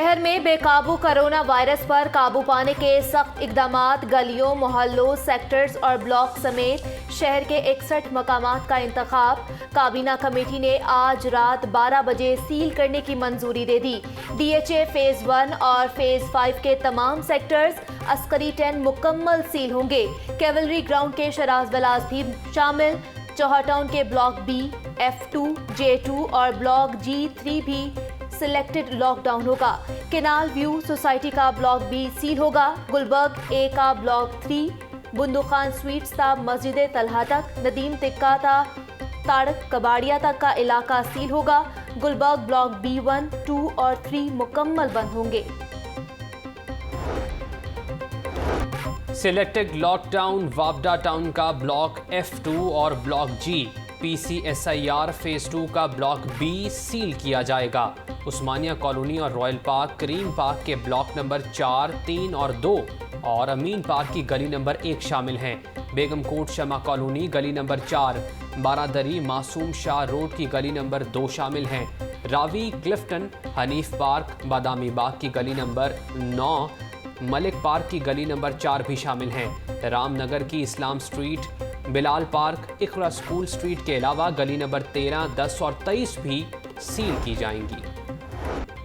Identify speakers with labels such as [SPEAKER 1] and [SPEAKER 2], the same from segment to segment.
[SPEAKER 1] शहर में बेकाबू कोरोना वायरस पर काबू पाने के सख्त इकदामात। गलियों, मोहल्लों, सेक्टर्स और ब्लॉक समेत शहर के 61 मकामात का इंतखाब। काबीना कमेटी ने आज रात 12 बजे सील करने की मंजूरी दे दी। DHA फेज 1 और फेज 5 के तमाम सेक्टर्स, अस्करी 10 मुकम्मल सील होंगे। कैवलरी ग्राउंड के शराज बलाज भी शामिल। चौहा टाउन के ब्लॉक B, F2, J2 और ब्लॉक G3 भी सिलेक्टेड लॉकडाउन होगा। केनाल व्यू सोसाइटी का ब्लॉक B सील होगा। गुलबर्ग A का ब्लॉक 3, बुंदू खान स्वीट्स ता मस्जिद तलहा तक, नदीम तिक्का ता ताड़क कबाड़िया तक का इलाका सील होगा। गुलबर्ग ब्लॉक B1, 2 और 3 मुकम्मल बंद होंगे।
[SPEAKER 2] सिलेक्टेड लॉकडाउन वापडा टाउन का ब्लॉक F2 और ब्लॉक G, PCSIR फेज 2 का ब्लॉक B सील किया जाएगा। उस्मानिया कॉलोनी और रॉयल पार्क, करीम पार्क के ब्लॉक नंबर 4, 3 और 2 और अमीन पार्क की गली नंबर 1 शामिल हैं। बेगम कोट शमा कॉलोनी गली नंबर 4, बारादरी मासूम शाह रोड की गली नंबर 2 शामिल हैं। रावी, क्लिफ्टन, हनीफ पार्क, बादामी बाग की गली नंबर 9, मलिक पार्क की गली नंबर 4 भी शामिल हैं। रामनगर की इस्लाम स्ट्रीट, बिलाल पार्क, इकरा स्कूल स्ट्रीट के अलावा गली नंबर 13, 10 और 23 भी सील की जाएंगी।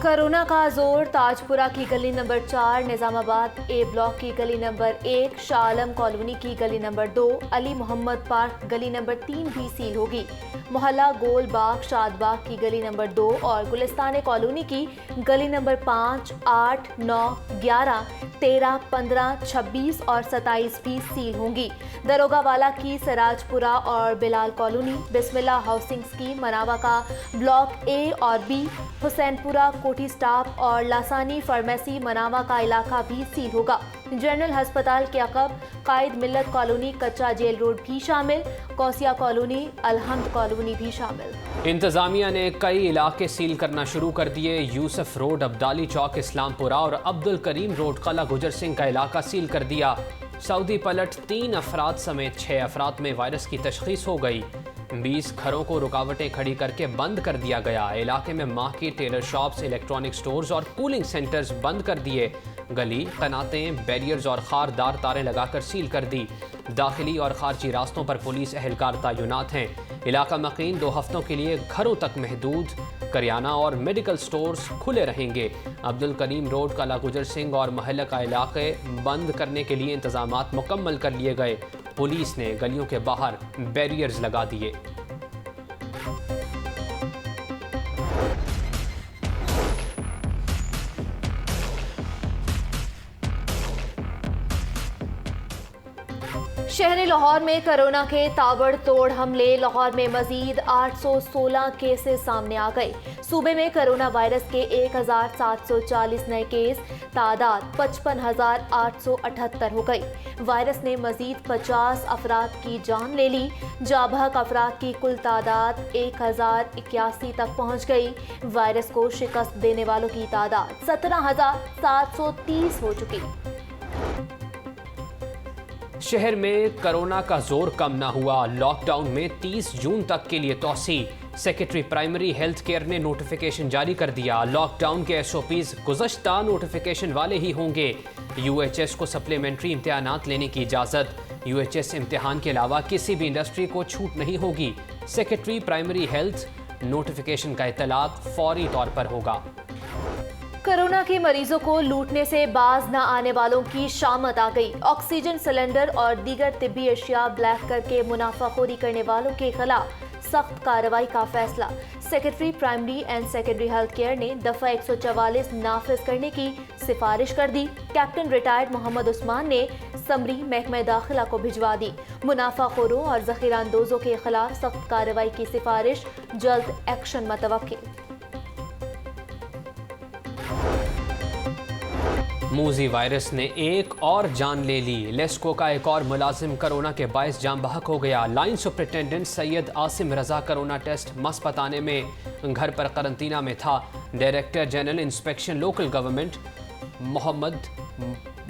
[SPEAKER 1] कोरोना का जोर। ताजपुरा की गली नंबर 4, निजामाबाद A ब्लॉक की गली नंबर 1, शाह आलम कॉलोनी की गली नंबर 2, अली मोहम्मद पार्क गली नंबर 3 भी सील होगी। मोहल्ला गोल बाग, शादबाग की गली नंबर 2 और गुलिस्तान कॉलोनी की गली नंबर 5, 8, 9, 11, 13, 15, 26 और 27 भी सील होंगी। दरोगावाला की सराजपुरा और बिलाल कॉलोनी, बिस्मिल्लाह हाउसिंग स्कीम मनावा का ब्लॉक A और B, हुसैनपुरा, कोठी स्टाफ और लासानी फार्मेसी मनावा का इलाका भी सील होगा। जनरल अस्पताल के अकब कायद मिल्लत कॉलोनी, कच्चा जेल रोड भी शामिल। कौसिया कॉलोनी, अलहम्द कॉलोनी भी शामिल।
[SPEAKER 2] इंतजामिया ने कई इलाके सील करना शुरू कर दिए। यूसुफ रोड, अब्दाली चौक, इस्लामपुरा और अब्दुल करीम रोड, कला गुजर सिंह का इलाका सील कर दिया। सऊदी पलट, 3 अफराद समेत 6 अफराद में वायरस की तशखीस हो गई। 20 घरों को रुकावटें खड़ी करके बंद कर दिया गया। इलाके में market, tailor shops, electronic stores और कूलिंग सेंटर्स बंद कर दिए। गली, कनातें, बैरियर्स और खारदार तारें लगाकर सील कर दी। दाखिली और खारजी रास्तों पर पुलिस एहलकार तैनात हैं। इलाका मकीन 2 हफ्तों के लिए घरों तक महदूद। करियाना और मेडिकल स्टोर्स खुले रहेंगे। अब्दुल करीम रोड, कला गुजर सिंह और महल्ला का इलाके बंद करने के लिए इंतजामात मुकम्मल कर लिए गए। पुलिस ने गलियों के बाहर बैरियर्स लगा दिए।
[SPEAKER 1] शहर लाहौर में कोरोना के ताबड़तोड़ हमले। लाहौर में मजीद 816 केसेस सामने आ गए। सूबे में कोरोना वायरस के 1740 नए केस, तादाद 55,878 हो गई। वायरस ने मजीद 50 अफराद की जान ले ली। जाबहक अफराद की कुल तादाद 1081 तक पहुंच गई। वायरस को शिकस्त देने वालों की तादाद 17,730 हो चुकी।
[SPEAKER 2] शहर में कोरोना का जोर कम ना हुआ। लॉकडाउन में 30 जून तक के लिए तौसी। सेक्रेटरी प्राइमरी हेल्थ केयर ने नोटिफिकेशन जारी कर दिया। लॉकडाउन के SOPs गुज़श्ता नोटिफिकेशन वाले ही होंगे। UHS को सप्लीमेंट्री इम्तिहानात लेने की इजाज़त। UHS इम्तिहान के अलावा किसी भी इंडस्ट्री को छूट नहीं होगी। सेक्रेटरी प्राइमरी हेल्थ नोटिफिकेशन का इत्तलात फौरी तौर पर होगा।
[SPEAKER 1] कोरोना के मरीजों को लूटने से बाज न आने वालों की शामत आ गई। ऑक्सीजन सिलेंडर और दीगर तिब्बी अशिया ब्लैक करके मुनाफाखोरी करने वालों के खिलाफ सख्त कार्रवाई का फैसला। Secretary primary and secondary health care ने दफा 144 नाफिज करने की सिफारिश कर दी। कैप्टन रिटायर्ड मोहम्मद उस्मान ने समरी महकमा दाखिला को भिजवा दी। मुनाफाखोरों और जखीरांदोजों के खिलाफ सख्त कार्रवाई की सिफारिश, जल्द एक्शन मतवक्किल।
[SPEAKER 2] मूजी वायरस ने एक और जान ले ली। लेस्को का एक और मुलाजिम कोरोना के बायस जान बहक हो गया। Line superintendent Syed Asim Raza corona test मस्पताने में घर पर करंतना में था। Director general inspection local government Mohammad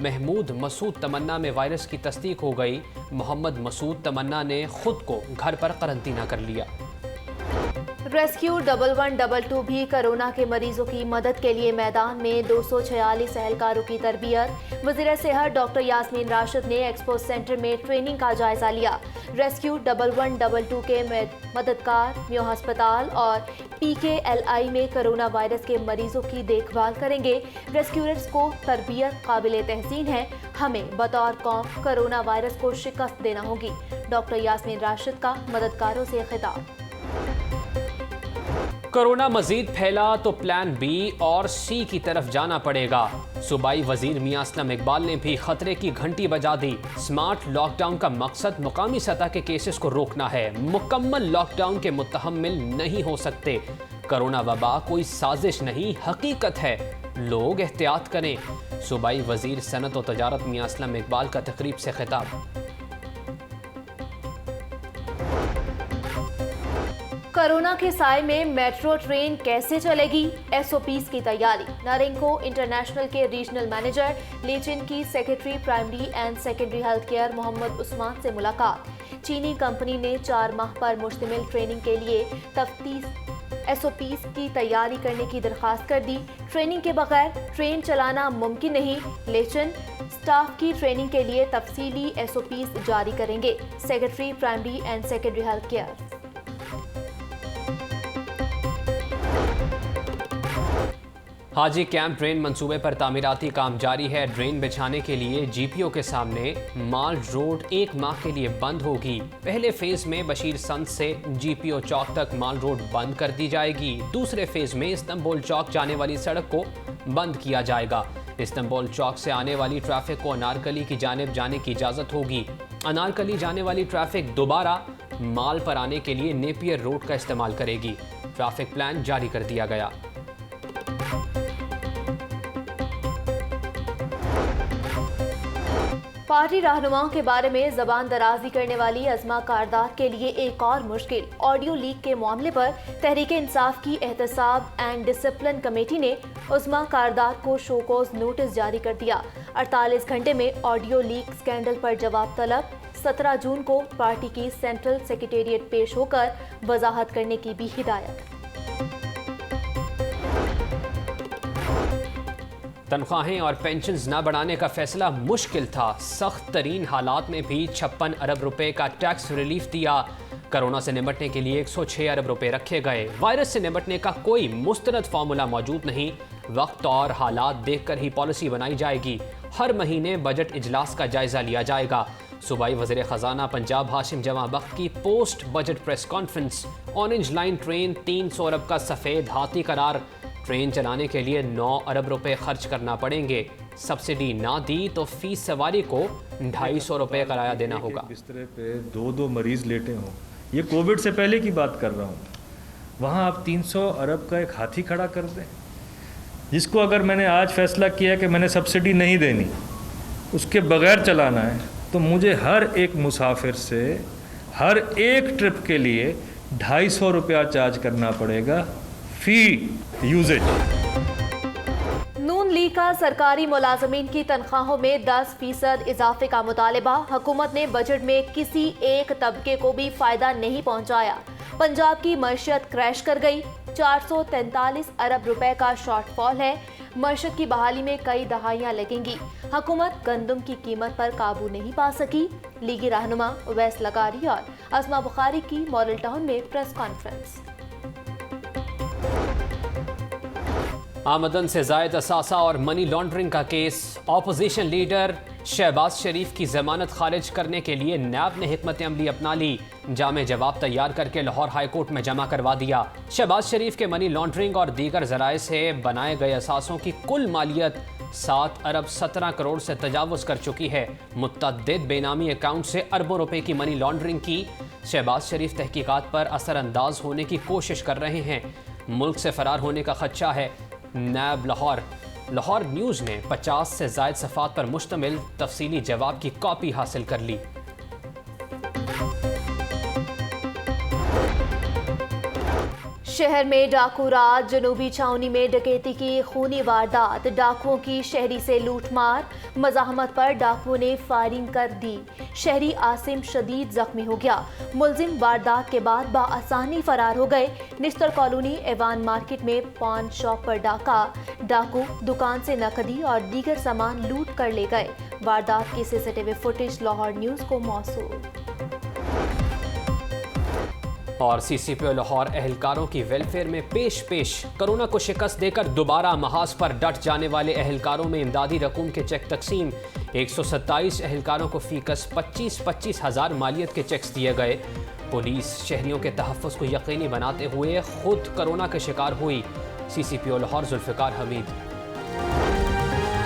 [SPEAKER 2] Mahmood Masood तमन्ना में वायरस की तस्दीक हो गई। मोहम्मद मसूद तमन्ना ने खुद को घर पर करंतना कर लिया।
[SPEAKER 1] रेस्क्यू 1112 भी कोरोना के मरीजों की मदद के लिए मैदान में 246 एहलकारों की तरबियत। वज़ीर सेहत डॉक्टर यास्मीन राशिद ने एक्सपो सेंटर में ट्रेनिंग का जायजा लिया। रेस्क्यू 1112 के मददगार म्यो अस्पताल और PKLI में कोरोना वायरस के मरीजों की देखभाल करेंगे। रेस्क्यूअर्स को तरबियत काबिल तहसीन है। हमें बतौर कौम कोरोना वायरस को शिकस्त देना होगी। डॉक्टर यास्मीन राशिद का मददगारों से खिताब।
[SPEAKER 2] कोरोना मजीद फैला तो प्लान B और C की तरफ जाना पड़ेगा। सूबाई वजीर मियां असलम इकबाल ने भी खतरे की घंटी बजा दी। स्मार्ट लॉकडाउन का मकसद मुकामी सतह के केसेस को रोकना है। मुकम्मल लॉकडाउन के मुतहम्मिल नहीं हो सकते। कोरोना वबा कोई साजिश नहीं, हकीकत है। लोग एहतियात करें। सूबाई वजीर सनत और तजारत मियां असलम इकबाल का तकरीब से खिताब।
[SPEAKER 1] कोरोना के साए में मेट्रो ट्रेन कैसे चलेगी? SOPs की तैयारी। नारिंको इंटरनेशनल के रीजनल मैनेजर लेचिन की secretary primary and secondary health care Mohammad Usman से मुलाकात। चीनी कंपनी ने 4 माह पर मुश्तमिल ट्रेनिंग के लिए तफ्तीश SOPs की तैयारी करने की दरख्वास्त कर दी। ट्रेनिंग के बगैर ट्रेन चलाना मुमकिन नहीं। लेकिन स्टाफ की ट्रेनिंग के लिए तफसीली SOPs जारी करेंगे। Secretary primary and secondary health care.
[SPEAKER 2] Haji camp drain मंसूबे पर तामीराती काम जारी है। ड्रेन बिछाने के लिए GPO के सामने माल रोड 1 माह के लिए बंद होगी। पहले फेज में बशीर संत से GPO चौक तक माल रोड बंद कर दी जाएगी। दूसरे फेज में इस्तांबुल चौक जाने वाली सड़क को बंद किया जाएगा। इस्तांबुल चौक से आने वाली ट्रैफिक को अनारकली की जानिब जाने की इजाज़त होगी। अनारकली जाने वाली ट्रैफिक दोबारा माल पर आने के लिए नेपियर रोड का इस्तेमाल करेगी। ट्रैफिक प्लान जारी कर दिया गया।
[SPEAKER 1] पार्टी रहनुमाओं के बारे में जबान दराजी करने वाली अज़मा कारदार के लिए एक और मुश्किल। ऑडियो लीक के मामले पर तहरीक इंसाफ की एहतसाब एंड डिसिप्लिन कमेटी ने अज़मा कारदार को शोकॉज नोटिस जारी कर दिया। 48 घंटे में ऑडियो लीक स्कैंडल पर जवाब तलब। 17 जून को पार्टी की सेंट्रल सेक्रेटेरिएट पेश होकर वजाहत करने की भी हिदायत।
[SPEAKER 2] तनख्वाहें और पेंशन्स न बढ़ाने का फैसला मुश्किल था। सख्त तरीन हालात में भी 56 अरब रुपए का टैक्स रिलीफ दिया। कोरोना से निपटने के लिए 106 अरब रुपए रखे गए। वायरस से निपटने का कोई मुस्तरद फार्मूला मौजूद नहीं। वक्त और हालात देखकर ही पॉलिसी बनाई जाएगी। हर महीने बजट इजलास का जायजा लिया जाएगा। सूबाई वज़ीर ख़जाना पंजाब हाशिम जमा बख्त की post budget press conference. Orange line train 300 अरब का सफ़ेद हाथी करार। ट्रेन चलाने के लिए 9 अरब रुपए खर्च करना पड़ेंगे। सब्सिडी ना दी तो फीस सवारी को 250 रुपए किराया देना होगा।
[SPEAKER 3] बिस्तरे पे 2 मरीज लेटे हों, ये कोविड से पहले की बात कर रहा हूँ। वहाँ आप 300 अरब का एक हाथी खड़ा कर दें, जिसको अगर मैंने आज फैसला किया कि मैंने सब्सिडी नहीं देनी, उसके बगैर चलाना है, तो मुझे हर एक मुसाफिर से हर एक ट्रिप के लिए 250 रुपया चार्ज करना पड़ेगा फी यूजेज।
[SPEAKER 1] नून लीग का सरकारी मुलाजमीन की तनख्वाहों में 10% इजाफे का मुतालिबा। हुकूमत ने बजट में किसी एक तबके को भी फायदा नहीं पहुंचाया। पंजाब की मईशत क्रैश कर गई। 443 अरब रुपए का शॉर्टफॉल है। मईशत की बहाली में कई दहाइयां लगेंगी। हुकूमत गंदम की कीमत पर काबू नहीं पा सकी। लीगी रहनुमा उवैस लगारी और अज़मा बुखारी की मॉडल टाउन में प्रेस कॉन्फ्रेंस।
[SPEAKER 2] आमदन से जायद असासा और मनी लॉन्ड्रिंग का केस। ऑपोजिशन लीडर शहबाज शरीफ की जमानत खारिज करने के लिए नैब ने हिकमत अमली अपना ली। जामे जवाब तैयार करके लाहौर हाई कोर्ट में जमा करवा दिया। शहबाज शरीफ के मनी लॉन्ड्रिंग और दीगर जराए से बनाए गए असासों की कुल मालियत 7 अरब 17 करोड़ से तजावुज कर चुकी है। मुतअद्दिद बेनामी अकाउंट से अरबों रुपए की मनी लॉन्ड्रिंग की। शहबाज शरीफ तहकीकात पर असरअंदाज होने की कोशिश कर रहे हैं। मुल्क से फरार होने का खदशा है। नैब लाहौर न्यूज़ ने 50 से जायद सफ़ात पर मुश्तमिल तफसीली जवाब की कॉपी हासिल कर ली।
[SPEAKER 1] शहर में डाकू रात। जनूबी छावनी में डकैती की खूनी वारदात। डाकुओं की शहरी से लूटमार। मज़ाहमत पर डाकुओं ने फायरिंग कर दी। शहरी आसिम शदीद जख्मी हो गया। मुलजिम वारदात के बाद बाआसानी फरार हो गए। निस्तर कॉलोनी एवान मार्केट में पान शॉप पर डाकू दुकान से नकदी और दीगर सामान लूट कर ले गए। वारदात की सीसीटीवी फुटेज लाहौर न्यूज को मौसूल।
[SPEAKER 2] और सीसीपीओ लाहौर एहलकारों की वेलफेयर में पेश कोरोना को शिकस्त देकर दोबारा महाज पर डट जाने वाले एहलकारों में इमदादी रकूम के चेक तकसीम। 127 एहलकारों को फीकस 25-25 हज़ार मालियत के चेक्स दिए गए। पुलिस शहरियों के तहफ़्फ़ुज़ को यकीनी बनाते हुए खुद कोरोना का शिकार हुई। सीसीपीओ लाहौर जुल्फ़िकार हमीद।